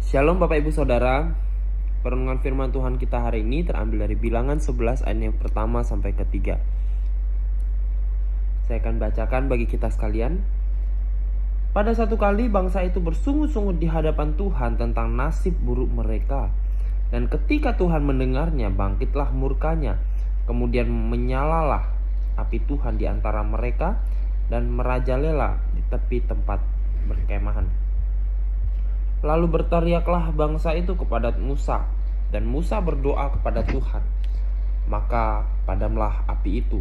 Shalom Bapak Ibu Saudara. Perenungan firman Tuhan kita hari ini terambil dari Bilangan 11 ayat yang pertama sampai ketiga. Saya akan bacakan bagi kita sekalian. Pada satu kali bangsa itu bersungut-sungut di hadapan Tuhan tentang nasib buruk mereka. Dan ketika Tuhan mendengarnya, bangkitlah murkanya. Kemudian menyalalah api Tuhan di antara mereka dan merajalela di tepi tempat berkemahan. Lalu berteriaklah bangsa itu kepada Musa, dan Musa berdoa kepada Tuhan. Maka padamlah api itu.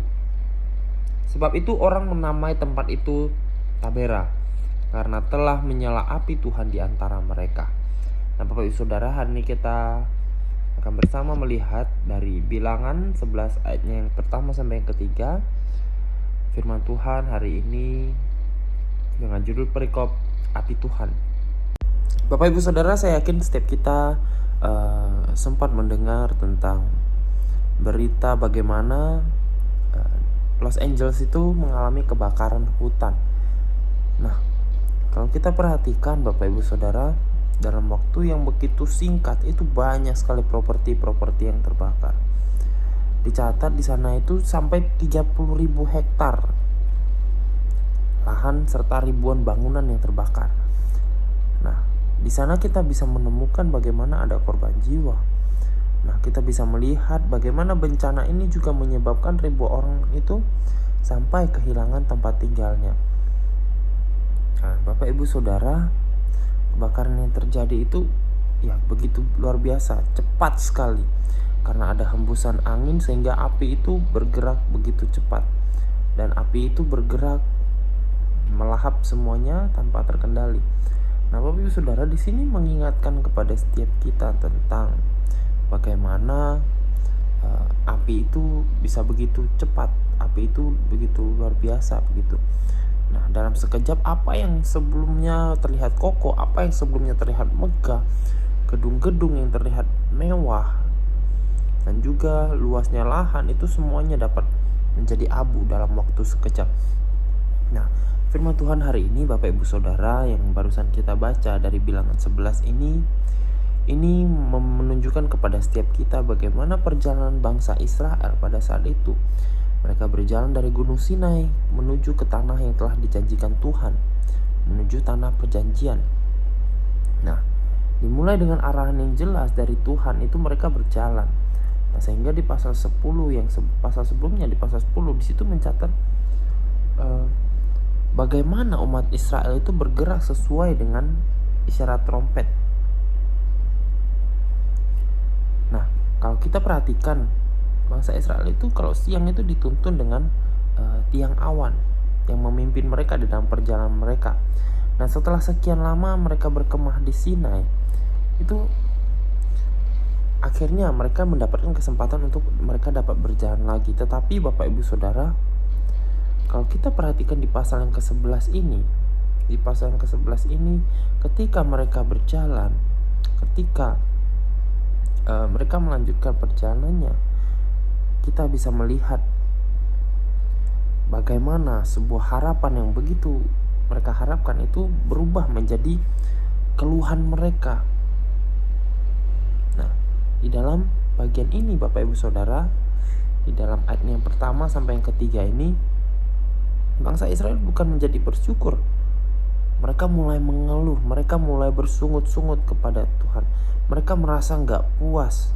Sebab itu orang menamai tempat itu Tabera, karena telah menyala api Tuhan di antara mereka. Nah Bapak Ibu Saudara, hari ini kita akan bersama melihat dari Bilangan 11 ayatnya yang pertama sampai yang ketiga. Firman Tuhan hari ini dengan judul perikop api Tuhan. Bapak Ibu Saudara, saya yakin setiap kita sempat mendengar tentang berita bagaimana Los Angeles itu mengalami kebakaran hutan. Nah, kalau kita perhatikan Bapak Ibu Saudara, dalam waktu yang begitu singkat itu banyak sekali properti-properti yang terbakar. Dicatat di sana itu sampai 30.000 hektar lahan serta ribuan bangunan yang terbakar. Nah, di sana kita bisa menemukan bagaimana ada korban jiwa. Nah, kita bisa melihat bagaimana bencana ini juga menyebabkan ribuan orang itu sampai kehilangan tempat tinggalnya. Nah, Bapak Ibu Saudara, kebakaran yang terjadi itu ya begitu luar biasa, cepat sekali. Karena ada hembusan angin sehingga api itu bergerak begitu cepat. Dan api itu bergerak melahap semuanya tanpa terkendali. Nah, Bapak Ibu Saudara, di sini mengingatkan kepada setiap kita tentang bagaimana api itu bisa begitu cepat, api itu begitu luar biasa begitu. Nah, dalam sekejap apa yang sebelumnya terlihat kokoh, apa yang sebelumnya terlihat megah, gedung-gedung yang terlihat mewah dan juga luasnya lahan itu semuanya dapat menjadi abu dalam waktu sekejap. Nah, firman Tuhan hari ini Bapak Ibu Saudara yang barusan kita baca dari Bilangan 11 ini menunjukkan kepada setiap kita bagaimana perjalanan bangsa Israel pada saat itu. Mereka berjalan dari Gunung Sinai menuju ke tanah yang telah dijanjikan Tuhan, menuju tanah perjanjian. Nah, dimulai dengan arahan yang jelas dari Tuhan itu mereka berjalan. Nah, sehingga di pasal 10 yang pasal sebelumnya, di pasal 10 di situ mencatat bagaimana umat Israel itu bergerak sesuai dengan isyarat trompet. Nah, kalau kita perhatikan bangsa Israel itu kalau siang itu dituntun dengan tiang awan yang memimpin mereka di dalam perjalanan mereka. Nah, setelah sekian lama mereka berkemah di Sinai, itu akhirnya mereka mendapatkan kesempatan untuk mereka dapat berjalan lagi. Tetapi Bapak Ibu Saudara, kalau kita perhatikan di pasal yang ke-11 ini, ketika mereka berjalan, ketika mereka melanjutkan perjalanannya, kita bisa melihat bagaimana sebuah harapan yang begitu mereka harapkan itu berubah menjadi keluhan mereka. Nah, di dalam bagian ini Bapak Ibu Saudara, di dalam ayat yang pertama sampai yang ketiga ini, bangsa Israel bukan menjadi bersyukur. Mereka mulai mengeluh, mereka mulai bersungut-sungut kepada Tuhan. Mereka merasa gak puas.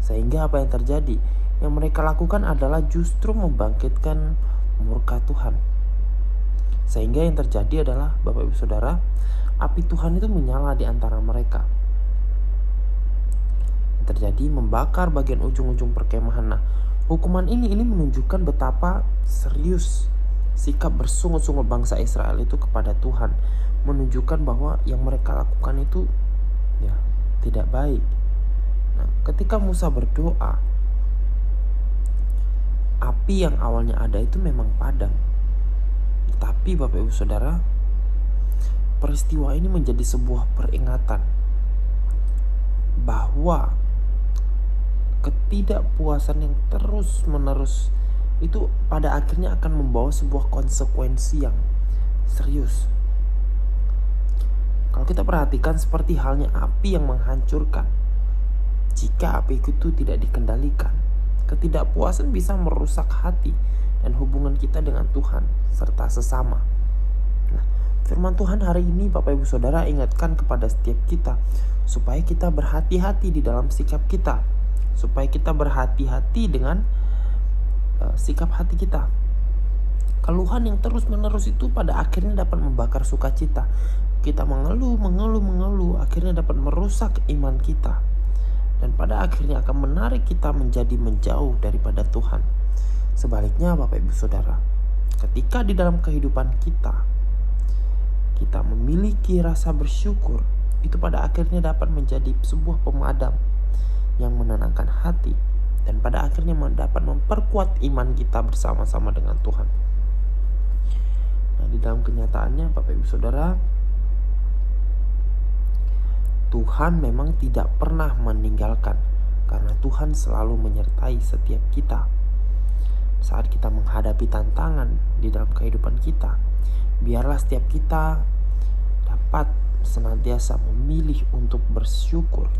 Sehingga apa yang terjadi? Yang mereka lakukan adalah justru membangkitkan murka Tuhan. Sehingga yang terjadi adalah Bapak Ibu Saudara, api Tuhan itu menyala di antara mereka. Yang terjadi membakar bagian ujung-ujung perkemahan. Nah, hukuman ini menunjukkan betapa serius sikap bersungut-sungut bangsa Israel itu kepada Tuhan, menunjukkan bahwa yang mereka lakukan itu ya tidak baik. Nah, ketika Musa berdoa, api yang awalnya ada itu memang padam. Tapi Bapak Ibu Saudara, peristiwa ini menjadi sebuah peringatan bahwa ketidakpuasan yang terus-menerus itu pada akhirnya akan membawa sebuah konsekuensi yang serius. Kalau kita perhatikan seperti halnya api yang menghancurkan. Jika api itu tidak dikendalikan, ketidakpuasan bisa merusak hati dan hubungan kita dengan Tuhan serta sesama. Nah, firman Tuhan hari ini Bapak Ibu Saudara ingatkan kepada setiap kita supaya kita berhati-hati di dalam sikap kita, supaya kita berhati-hati dengan sikap hati kita. Keluhan yang terus-menerus itu pada akhirnya dapat membakar sukacita. Kita mengeluh, akhirnya dapat merusak iman kita. Dan pada akhirnya akan menarik kita menjadi menjauh daripada Tuhan. Sebaliknya Bapak Ibu Saudara, ketika di dalam kehidupan kita memiliki rasa bersyukur, itu pada akhirnya dapat menjadi sebuah pemadam yang menenangkan hati. Dan pada akhirnya dapat memperkuat iman kita bersama-sama dengan Tuhan. Nah, di dalam kenyataannya Bapak Ibu Saudara, Tuhan memang tidak pernah meninggalkan, karena Tuhan selalu menyertai setiap kita. Saat kita menghadapi tantangan di dalam kehidupan kita, biarlah setiap kita dapat senantiasa memilih untuk bersyukur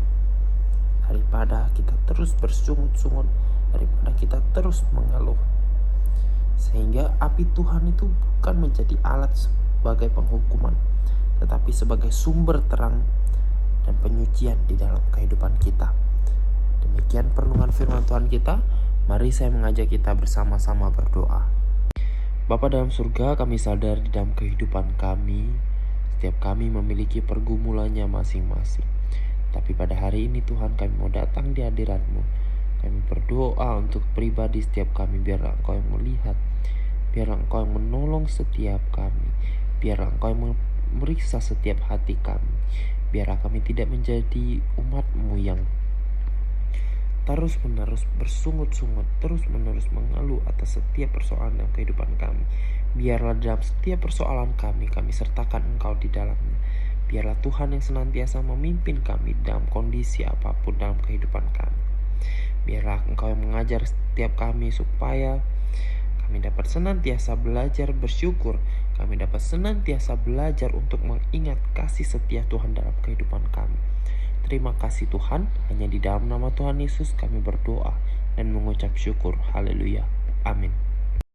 daripada kita terus bersungut-sungut, daripada kita terus mengeluh. Sehingga api Tuhan itu bukan menjadi alat sebagai penghukuman, tetapi sebagai sumber terang dan penyucian di dalam kehidupan kita. Demikian perenungan firman Tuhan kita. Mari saya mengajak kita bersama-sama berdoa. Bapa dalam surga, kami sadar di dalam kehidupan kami, setiap kami memiliki pergumulannya masing-masing. Tapi pada hari ini Tuhan, kami mau datang di hadirat-Mu. Kami berdoa untuk pribadi setiap kami, biarlah Engkau yang melihat, biarlah Engkau yang menolong setiap kami, biarlah Engkau yang memeriksa setiap hati kami. Biarlah kami tidak menjadi umat-Mu yang terus-menerus bersungut-sungut, terus-menerus mengeluh atas setiap persoalan dalam kehidupan kami. Biarlah dalam setiap persoalan kami sertakan Engkau di dalamnya. Biarlah Tuhan yang senantiasa memimpin kami dalam kondisi apapun dalam kehidupan kami. Biarlah Engkau yang mengajar setiap kami supaya kami dapat senantiasa belajar bersyukur. Kami dapat senantiasa belajar untuk mengingat kasih setia Tuhan dalam kehidupan kami. Terima kasih Tuhan, hanya di dalam nama Tuhan Yesus kami berdoa dan mengucap syukur. Haleluya. Amin.